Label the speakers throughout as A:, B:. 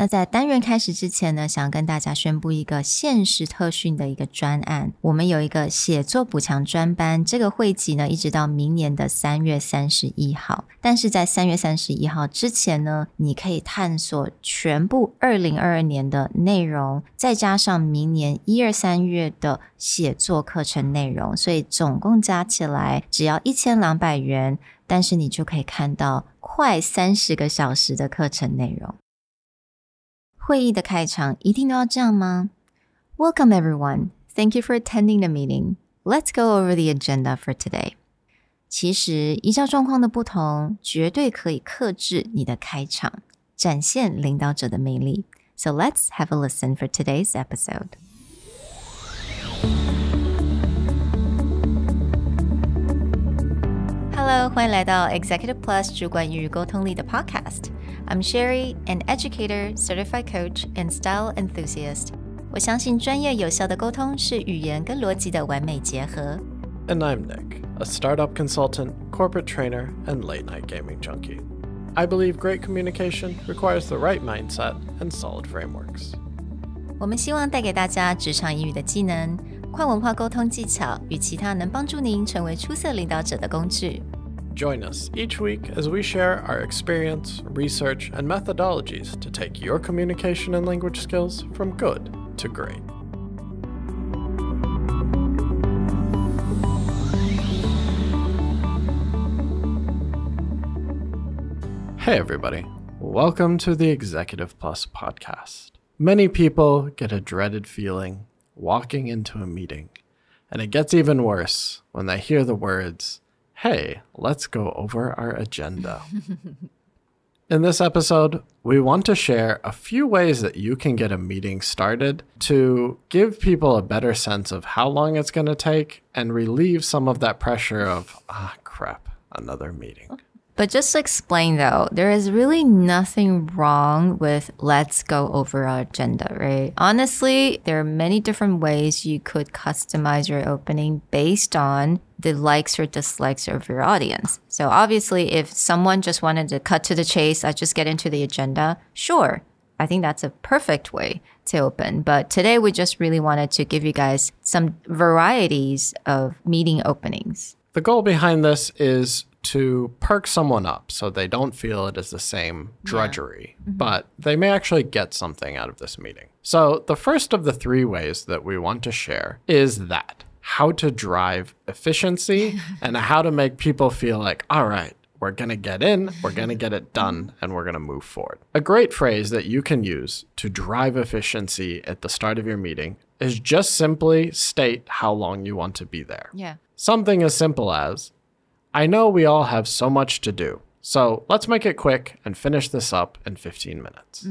A: 那在单元开始之前呢，想跟大家宣布一个限时特训的一个专案。我们有一个写作补强专班，这个会期呢一直到明年的3月31号。但是在3月31号之前呢，你可以探索全部2022年的内容，再加上明年1、2、3月的写作课程内容，所以总共加起来只要1200元，但是你就可以看到快30个小时的课程内容。会议的开场一定都要这样吗？ Welcome everyone. Thank you for attending the meeting. Let's go over the agenda for today. 其实依照状况的不同，绝对可以克制你的开场，展现领导者的魅力。So let's have a listen for today's episode. Hello, 欢迎来到 Executive Plus 主管与沟通力的 Podcast.I'm Sherry, an educator, certified coach, and style enthusiast. 我相信专业有效的沟通是语言跟逻辑的完美结合。
B: And I'm Nick, a startup consultant, corporate trainer, and late-night gaming junkie. I believe great communication requires the right mindset and solid frameworks.
A: 我们希望带给大家职场英语的技能、跨文化沟通技巧与其他能帮助您成为出色领导者的工具。
B: Join us each week as we share our experience, research, and methodologies to take your communication and language skills from good to great. Hey everybody, welcome to the Executive Plus podcast. Many people get a dreaded feeling walking into a meeting, and it gets even worse when they hear the words,Hey, let's go over our agenda. In this episode, we want to share a few ways that you can get a meeting started to give people a better sense of how long it's going to take and relieve some of that pressure of, crap, another meeting.
A: But just to explain though, there is really nothing wrong with let's go over our agenda, right? Honestly, there are many different ways you could customize your opening based on the likes or dislikes of your audience. So obviously, if someone just wanted to cut to the chase, I just get into the agenda, sure. I think that's a perfect way to open. But today we just really wanted to give you guys some varieties of meeting openings.
B: The goal behind this is to perk someone up so they don't feel it is the same drudgery, but they may actually get something out of this meeting. So the first of the 3 ways that we want to share is that how to drive efficiency and how to make people feel like, all right, we're going to get in, we're going to get it done, and we're going to move forward. A great phrase that you can use to drive efficiency at the start of your meeting is just simply state how long you want to be there.
A: Yeah.
B: Something as simple as, I know we all have so much to do, so let's make it quick and finish this up in 15 minutes.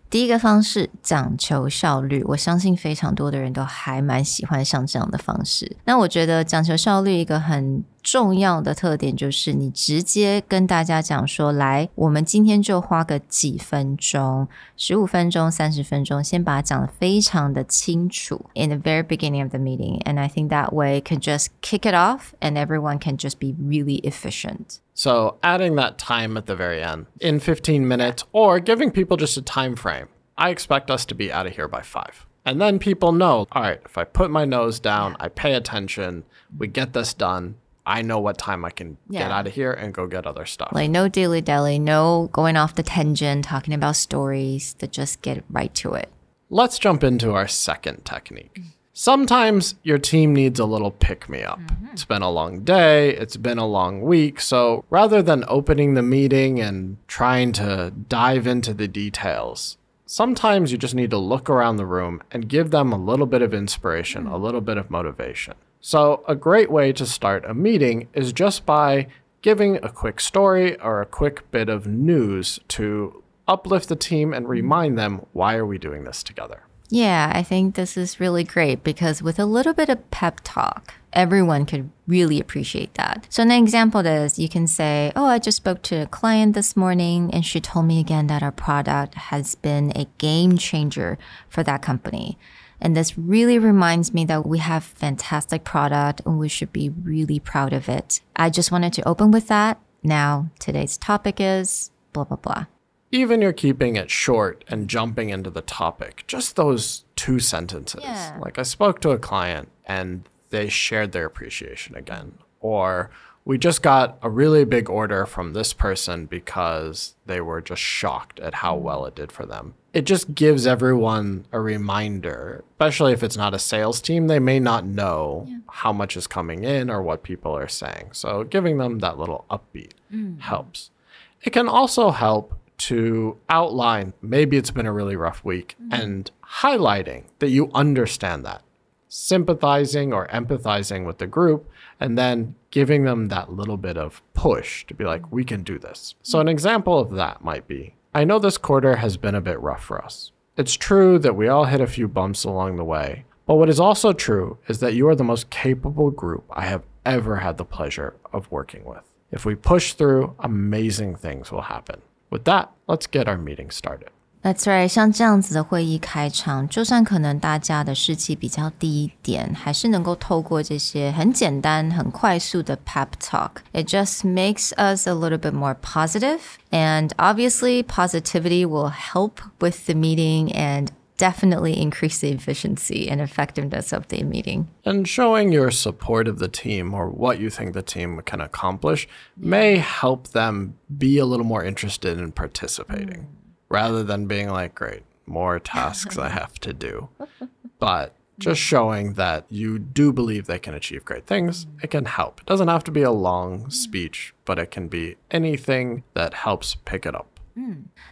A: 第一个方式讲求效率，我相信非常多的人都还蛮喜欢上这样的方式。那我觉得讲求效率一个很重要的特点就是你直接跟大家讲说，来，我们今天就花个几分钟，15分钟、30分钟，先把它讲得非常的清楚 in the very beginning of the meeting. And I think that way can just kick it off and everyone can just be really efficient.
B: So adding that time at the very end, in 15 minutes, or giving people just a time frame. I expect us to be out of here by 5. And then people know, all right, if I put my nose down, I pay attention, we get this done, I know what time I can get out of here and go get other stuff.
A: Like no dilly-dally, no going off the tangent, talking about stories, to just get right to it.
B: Let's jump into our second technique. Sometimes your team needs a little pick-me-up. It's been a long day, it's been a long week, so rather than opening the meeting and trying to dive into the details, sometimes you just need to look around the room and give them a little bit of inspiration, a little bit of motivation. So a great way to start a meeting is just by giving a quick story or a quick bit of news to uplift the team and remind them, why are we doing this together?
A: Yeah, I think this is really great because with a little bit of pep talk, everyone could really appreciate that. So an example is you can say, oh, I just spoke to a client this morning and she told me again that our product has been a game changer for that company. And this really reminds me that we have fantastic product and we should be really proud of it. I just wanted to open with that. Now, today's topic is blah, blah, blah.
B: Even you're keeping it short and jumping into the topic, just those 2 sentences.
A: Yeah.
B: Like I spoke to a client and they shared their appreciation again. Or we just got a really big order from this person because they were just shocked at how well it did for them. It just gives everyone a reminder, especially if it's not a sales team, they may not know how much is coming in or what people are saying. So giving them that little upbeat helps. It can also help to outline, maybe it's been a really rough week, and highlighting that you understand that, sympathizing or empathizing with the group, and then giving them that little bit of push to be like, we can do this. So an example of that might be, I know this quarter has been a bit rough for us. It's true that we all hit a few bumps along the way, but what is also true is that you are the most capable group I have ever had the pleasure of working with. If we push through, amazing things will happen. With that, let's get our meeting started.
A: That's right. 像这样子的会议开场，就算可能大家的士气比较低一点，还是能够透过这些很简单、很快速的 pep talk. It just makes us a little bit more positive. And obviously, positivity will help with the meeting and definitely increase the efficiency and effectiveness of the meeting.
B: And showing your support of the team or what you think the team can accomplish may help them be a little more interested in participating rather than being like, great, more tasks I have to do. But just showing that you do believe they can achieve great things, it can help. It doesn't have to be a long speech, but it can be anything that helps pick it up.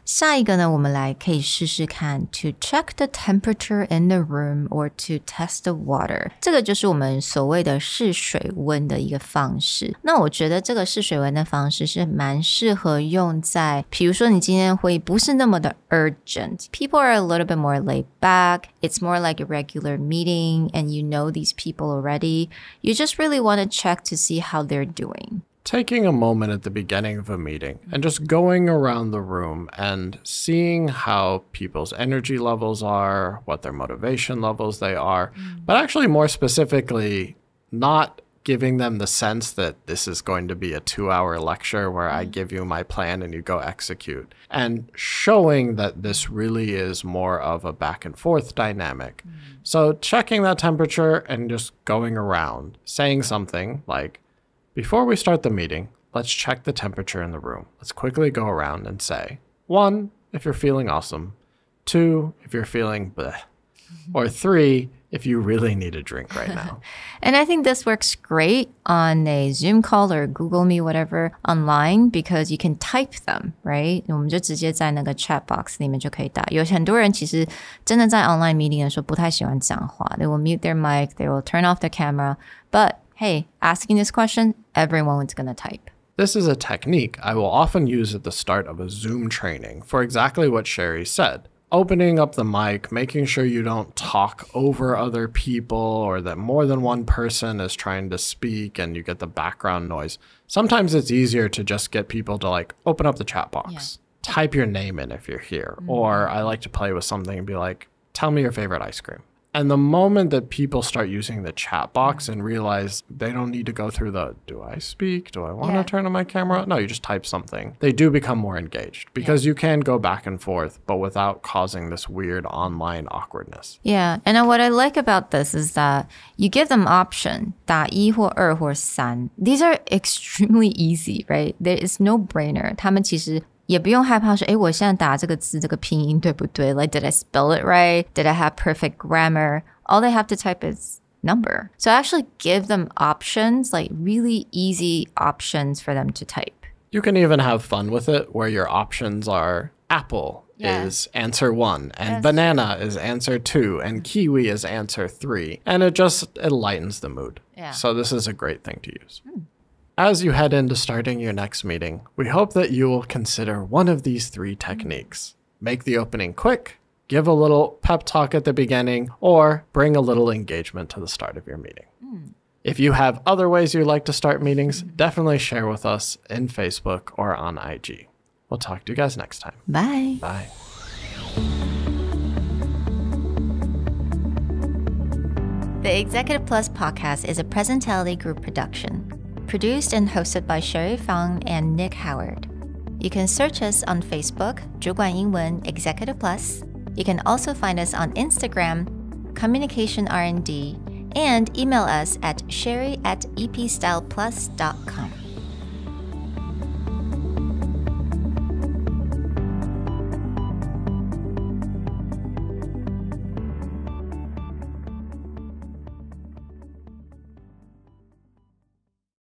A: 下一个呢，我们来可以试试看 to check the temperature in the room or to test the water. 这个就是我们所谓的试水温的一个方式。那我觉得这个试水温的方式是蛮适合用在，比如说你今天会议不是那么的 urgent. People are a little bit more laid back. It's more like a regular meeting and you know these people already. You just really want to check to see how they're doing.
B: Taking a moment at the beginning of a meeting and just going around the room and seeing how people's energy levels are, what their motivation levels they are, but actually more specifically, not giving them the sense that this is going to be a 2-hour lecture where I give you my plan and you go execute, and showing that this really is more of a back and forth dynamic. So checking that temperature and just going around, saying something like, before we start the meeting, let's check the temperature in the room. Let's quickly go around and say, 1, if you're feeling awesome. 2, if you're feeling bleh. Or 3, if you really need a drink right now.
A: And I think this works great on a Zoom call or Google Meet, whatever, online because you can type them, right? 我们就直接在那个 chat box 里面就可以打。有很多人其实真的在 online meeting 的时候不太喜欢讲话。They will mute their mic, they will turn off their camera, but hey, asking this question, everyone's going to type.
B: This is a technique I will often use at the start of a Zoom training for exactly what Sherry said. Opening up the mic, making sure you don't talk over other people or that more than one person is trying to speak and you get the background noise. Sometimes it's easier to just get people to like open up the chat box, type your name in if you're here. Or I like to play with something and be like, tell me your favorite ice cream. And the moment that people start using the chat box and realize they don't need to go through the, do I speak? Do I want to turn on my camera? No, you just type something. They do become more engaged because you can go back and forth, but without causing this weird online awkwardness.
A: Yeah, and what I like about this is that you give them option, 打1或2或3. These are extremely easy, right? There is no brainer. 他们其实也不用害怕说，我现在打这个字这个拼音对不对？ Like, did I spell it right? Did I have perfect grammar? All they have to type is number. So actually give them options, like really easy options for them to type.
B: You can even have fun with it where your options are apple is answer 1 and banana is answer 2 and kiwi is answer 3. And it lightens the mood.
A: Yeah.
B: So this is a great thing to use. As you head into starting your next meeting, we hope that you will consider one of these 3 techniques. Make the opening quick, give a little pep talk at the beginning, or bring a little engagement to the start of your meeting. If you have other ways you like to start meetings, definitely share with us in Facebook or on IG. We'll talk to you guys next time.
A: Bye.
B: Bye.
A: The Executive Plus podcast is a Presentality Group production. Produced and hosted by Sherry Fang and Nick Howard. You can search us on Facebook, 主管英文 Executive Plus. You can also find us on Instagram, Communication R&D, and email us at sherry@epstyleplus.com.